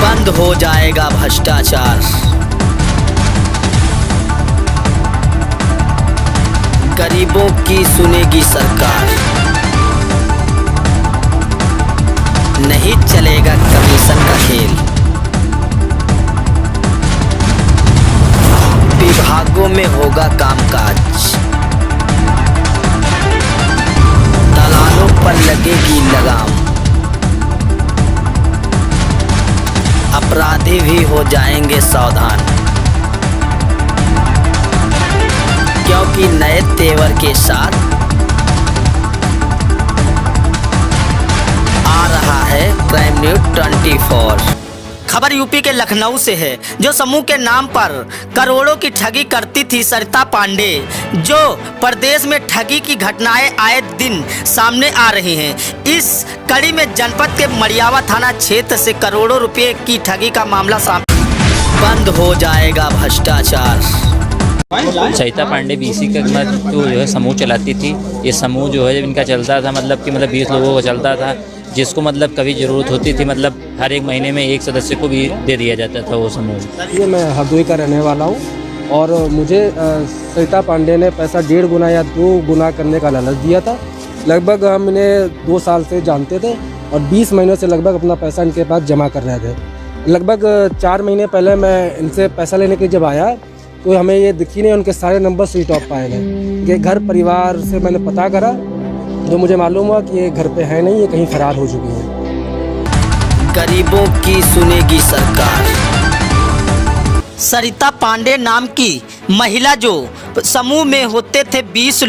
बंद हो जाएगा भ्रष्टाचार। गरीबों की सुनेगी सरकार। नहीं चलेगा कमीशन का खेल। विभागों में होगा कामकाज। दलालों पर लगेगी लगाम। अपराधी भी हो जाएंगे सावधान, क्योंकि नए तेवर के साथ आ रहा है क्राइम न्यूज़ 24। खबर यूपी के लखनऊ से है, जो समूह के नाम पर करोड़ों की ठगी करती थी सरिता पांडे, जो प्रदेश में ठगी की घटनाएं आए दिन सामने आ रही हैं। इस कड़ी में जनपद के मड़ियावा थाना क्षेत्र से करोड़ों रुपए की ठगी का मामला सामने। बंद हो जाएगा भ्रष्टाचार। सरिता पांडे बीसी का जो है समूह चलाती थी। ये समूह जो है इनका चलता था, मतलब 20 लोगों का चलता था, जिसको कभी ज़रूरत होती थी हर एक महीने में एक सदस्य को भी दे दिया जाता था वो समूह। ये मैं हरदोई का रहने वाला हूँ और मुझे सरिता पांडे ने पैसा 1.5 गुना या 2 गुना करने का लालच दिया था। लगभग हम इन्हें 2 साल से जानते थे और 20 महीनों से लगभग अपना पैसा इनके पास जमा कर रहे थे। लगभग 4 महीने पहले मैं इनसे पैसा लेने के जब आया तो हमें ये दिखी नहीं, उनके सारे नंबर स्विच ऑफ पाए गए। ये घर परिवार से मैंने पता करा तो मुझे मालूम हुआ कि ये घर पे है नहीं, ये कहीं फरार हो चुकी है। गरीबों की सुनेगी सरकार। सरिता पांडे नाम की महिला जो समूह में होते थे 20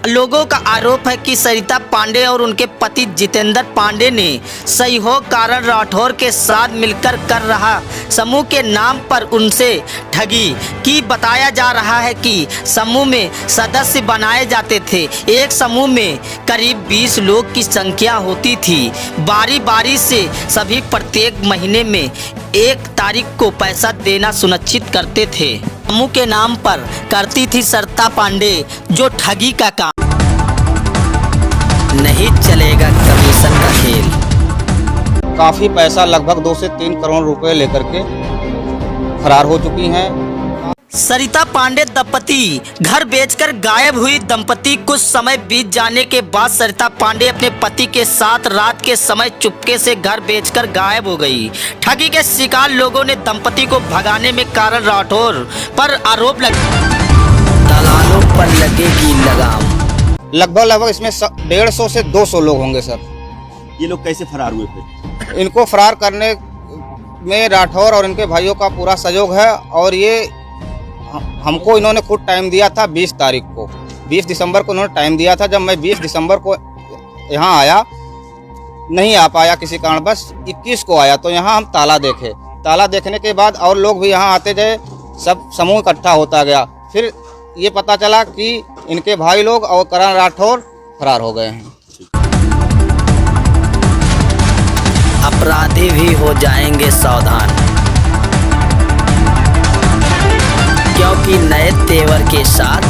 लोगों का आरोप है कि सरिता पांडे और उनके पति जितेंद्र पांडे ने सहयोग कारण राठौर के साथ मिलकर कर रहा समूह के नाम पर उनसे ठगी की। बताया जा रहा है कि समूह में सदस्य बनाए जाते थे। एक समूह में करीब 20 लोग की संख्या होती थी। बारी बारी से सभी प्रत्येक महीने में 1 तारीख को पैसा देना सुनिश्चित करते थे। समूह के नाम पर करती थी सरिता पांडे जो ठगी का काम। नहीं चलेगा कमीशन का खेल। काफ़ी पैसा लगभग 2 से 3 करोड़ रुपए लेकर के फरार हो चुकी हैं। सरिता पांडे दंपति घर बेचकर गायब हुई। दंपति कुछ समय बीत जाने के बाद सरिता पांडे अपने पति के साथ रात के समय चुपके से घर बेचकर गायब हो गई। ठगी के शिकार लोगों ने दंपति को भगाने में कारण राठौर पर आरोप लगा। दलालों पर लगेगी लगाम। लगभग इसमें 150 से 200 लोग होंगे सर। ये लोग कैसे फरार हुए फिर? इनको फरार करने में राठौर और इनके भाइयों का पूरा सहयोग है और ये हमको इन्होंने खुद टाइम दिया था 20 तारीख को। 20 दिसंबर को इन्होंने टाइम दिया था। जब मैं 20 दिसंबर को यहाँ आया, नहीं आ पाया किसी कारणवश, 21 को आया तो यहाँ हम ताला देखे। ताला देखने के बाद और लोग भी यहाँ आते गए, सब समूह इकट्ठा होता गया। फिर ये पता चला कि इनके भाई लोग और करण राठौर फरार हो गए हैं। अपराधी भी हो जाएंगे सावधान, क्योंकि नए तेवर के साथ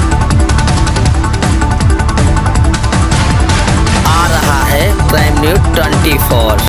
आ रहा है क्राइम न्यूज़ 24।